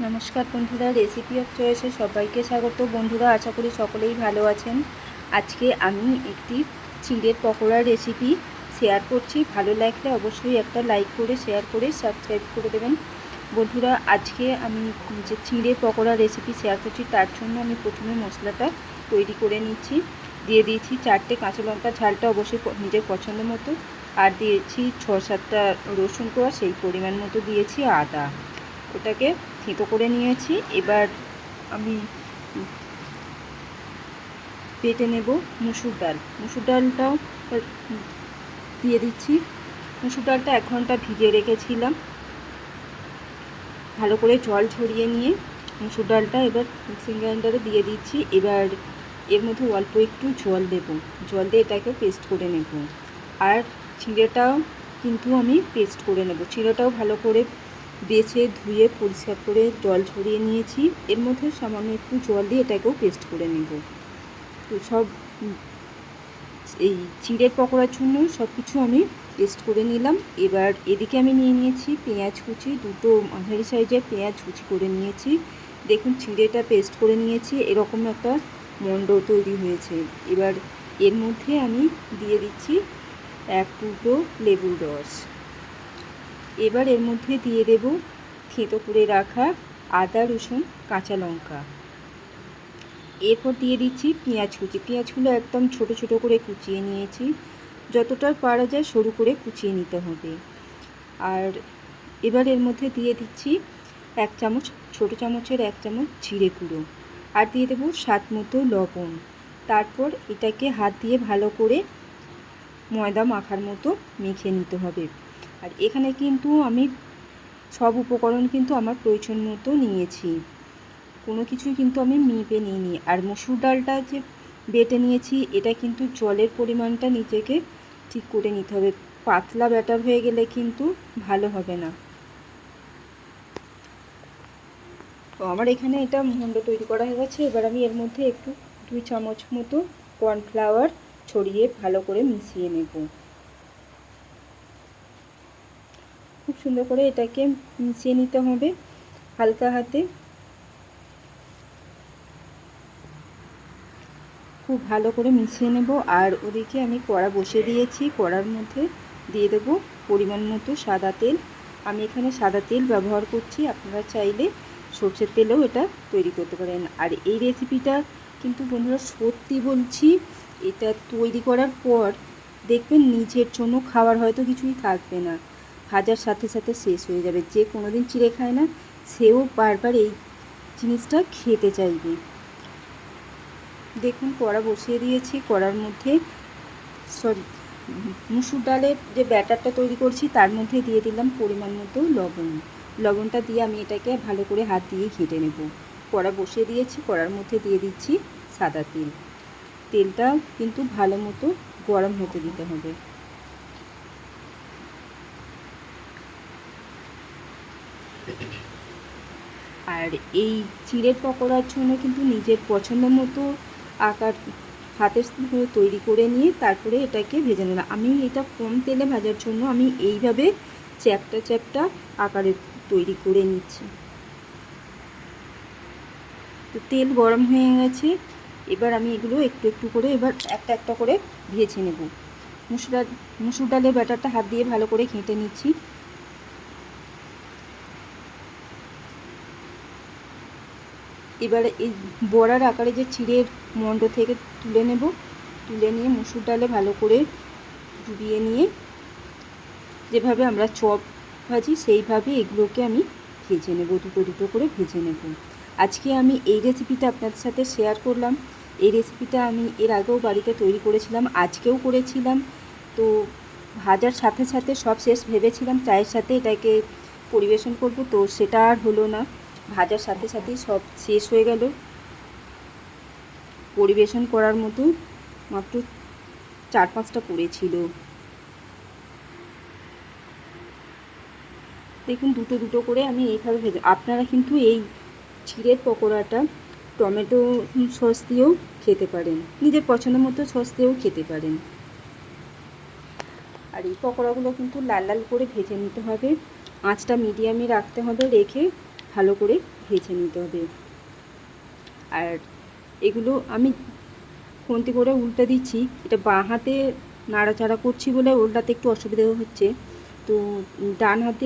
নমস্কার বন্ধুরা, recipe of চয়েসে সবাইকে স্বাগত। বন্ধুরা, আশা করি সকলেই ভালো আছেন। আজকে আমি একটি চিঁড়ের পকোড়ার রেসিপি শেয়ার করছি। ভালো লাগলে অবশ্যই একটা লাইক করে শেয়ার করে সাবস্ক্রাইব করে দেবেন। বন্ধুরা, আজকে আমি যে চিঁড়ের পকোড়ার রেসিপি শেয়ার করছি তার জন্য আমি প্রথমে মশলাটা তৈরি করে নিচ্ছি। দিয়ে দিয়েছি 4টে কাঁচা লঙ্কা, ঝালটা অবশ্যই নিজের পছন্দ মতো, আর দিয়েছি 6-7টা রসুন কোয়া, সেই পরিমাণ মতো দিয়েছি আদা। ওটাকে থেঁতো করে নিয়েছি। এবার আমি বেটে নেব মুসুর ডাল। মুসুর ডালটাও দিয়ে দিচ্ছি। মুসুর ডালটা 1 ঘন্টা ভিজিয়ে রেখেছিলাম। ভালো করে জল ঝরিয়ে নিয়ে মুসুর ডালটা এবার মিক্সিং গ্রাইন্ডারে দিয়ে দিচ্ছি। এবার এর মধ্যে অল্প একটু জল দেব। জল দিয়ে এটাকে পেস্ট করে নেব। আর চিঁড়েটাও কিন্তু আমি পেস্ট করে নেব। চিঁড়েটাও ভালো করে বেছে ধুয়ে পরিষ্কার করে জল ঝরিয়ে নিয়েছি। এর মধ্যে সামান্য একটু জল দিয়ে এটাকেও পেস্ট করে নেব। তো সব এই চিঁড়ের পকোড়ার জন্য সব কিছু আমি পেস্ট করে নিলাম। এবার এদিকে আমি নিয়ে নিয়েছি পেঁয়াজ কুচি, 2টো মাঝারি সাইজের পেঁয়াজ কুচি করে নিয়েছি। দেখুন, চিঁড়েটা পেস্ট করে নিয়েছি, এরকম একটা মণ্ড তৈরি হয়েছে। এবার এর মধ্যে আমি দিয়ে দিচ্ছি 1 টুকরো লেবুর রস। এবার এর মধ্যে দিয়ে দেব থেঁতো করে রাখা আদা, রসুন, কাঁচা লঙ্কা। এরপর দিয়ে দিচ্ছি পেঁয়াজ কুচি। পেঁয়াজগুলো একদম ছোট ছোট করে কুচিয়ে নিয়েছি। যতটা পারা যায় সরু করে কুচিয়ে নিতে হবে। আর এবার এর মধ্যে দিয়ে দিচ্ছি 1 চামচ, ছোটো চামচের 1 চামচ জিরে গুঁড়ো, আর দিয়ে দেবো স্বাদ মতো লবণ। তারপর এটাকে হাত দিয়ে ভালো করে ময়দা মাখার মতো মেখে নিতে হবে। আর এখানে কিন্তু আমি সব উপকরণ কিন্তু আমার প্রয়োজন মতো নিয়েছি, কোনো কিছুই কিন্তু আমি মেপে নিইনি। আর মসুর ডালটা যে বেটে নিয়েছি, এটা কিন্তু জলের পরিমাণটা নিজেকে ঠিক করে নিতে হবে। পাতলা ব্যাটার হয়ে গেলে কিন্তু ভালো হবে না। তো আমার এখানে এটা মণ্ড তৈরি করা হয়ে গেছে। এবার আমি এর মধ্যে একটু 2 চামচ মতো কর্নফ্লাওয়ার ছড়িয়ে ভালো করে মিশিয়ে নেব। খুব সুন্দর করে এটাকে মিশিয়ে নিতে হবে হালকা হাতে। খুব ভালো করে মিশিয়ে নেব। আর ওদিকে আমি কড়া বসিয়ে দিয়েছি। কড়ার মধ্যে দিয়ে দেব পরিমাণ মতো সাদা তেল। আমি এখানে সাদা তেল ব্যবহার করছি, আপনারা চাইলে সরষের তেলেও এটা তৈরি করতে পারেন। আর এই রেসিপিটা কিন্তু বন্ধুরা সত্যি বলছি, এটা তৈরি করার পর দেখবেন নিজের জন্য খাবার হয়তো কিছুই থাকবে না, ভাজার সাথে সাথে শেষ হয়ে যাবে। যে কোনো দিন চিড়ে খায় না, সেও বারবার এই জিনিসটা খেতে চাইবে। দেখুন, কড়া বসিয়ে দিয়েছি। কড়ার মধ্যে মুসুর ডালের যে ব্যাটারটা তৈরি করছি তার মধ্যে দিয়ে দিলাম পরিমাণ মতো লবণ। লবণটা দিয়ে আমি এটাকে ভালো করে হাত দিয়ে ঘেঁটে নেব। কড়া বসিয়ে দিয়েছি, কড়ার মধ্যে দিয়ে দিচ্ছি সাদা তেল। তেলটা কিন্তু ভালো মতো গরম হতে দিতে হবে। আর এই চিড়ের পকোড়ার জন্য কিন্তু নিজের পছন্দ মতো আকার হাতের তৈরি করে নিয়ে তারপরে এটাকে ভেজে নিলাম। আমি এটা কম তেলে ভাজার জন্য আমি এইভাবে চ্যাপটা চ্যাপটা আকারে তৈরি করে নিচ্ছি। তো তেল গরম হয়ে গেছে। এবার আমি এগুলো একটু একটু করে এবার একটা একটা করে ভেজে নেব। মুসুর ডালের ব্যাটারটা হাত দিয়ে ভালো করে ঘেঁটে নিচ্ছি। এবারে এই বড়ার আকারে যে চিড়ের মণ্ড থেকে তুলে নেব। তুলে নিয়ে মুসুর ডালে ভালো করে ডুবিয়ে নিয়ে যেভাবে আমরা চপ ভাজি সেইভাবে এগুলোকে আমি ভেজে নেব, দুটো দুটো করে ভেজে নেব। আজকে আমি এই রেসিপিটা আপনাদের সাথে শেয়ার করলাম। এই রেসিপিটা আমি এর আগেও বাড়িতে তৈরি করেছিলাম, আজকেও করেছিলাম। তো ভাজার সাথে সাথে সব শেষ ভেবেছিলাম চায়ের সাথে এটাকে পরিবেশন করব, তো সেটা আর হলো না। ভাজার সাথে সাথেই সব শেষ হয়ে গেল। পরিবেশন করার মতো মাত্র 4-5টা পড়েছিল। দেখুন, দুটো দুটো করে আমি এইভাবে ভেজে। আপনারা কিন্তু এই চিড়ের পকোড়াটা টমেটো সস দিয়েও খেতে পারেন, নিজের পছন্দ মতো সস দিয়েও খেতে পারেন। আর এই পকোড়াগুলো কিন্তু লাল লাল করে ভেজে নিতে হবে। আঁচটা মিডিয়ামে রাখতে হবে, রেখে ভালো করে ভেজে নিতে হবে। আর এগুলো আমি খুন্তি করে উল্টে দিচ্ছি, এটা বাঁ হাতে নাড়াচাড়া করছি বলে উল্টাতে একটু অসুবিধা হচ্ছে, তো ডান হাতে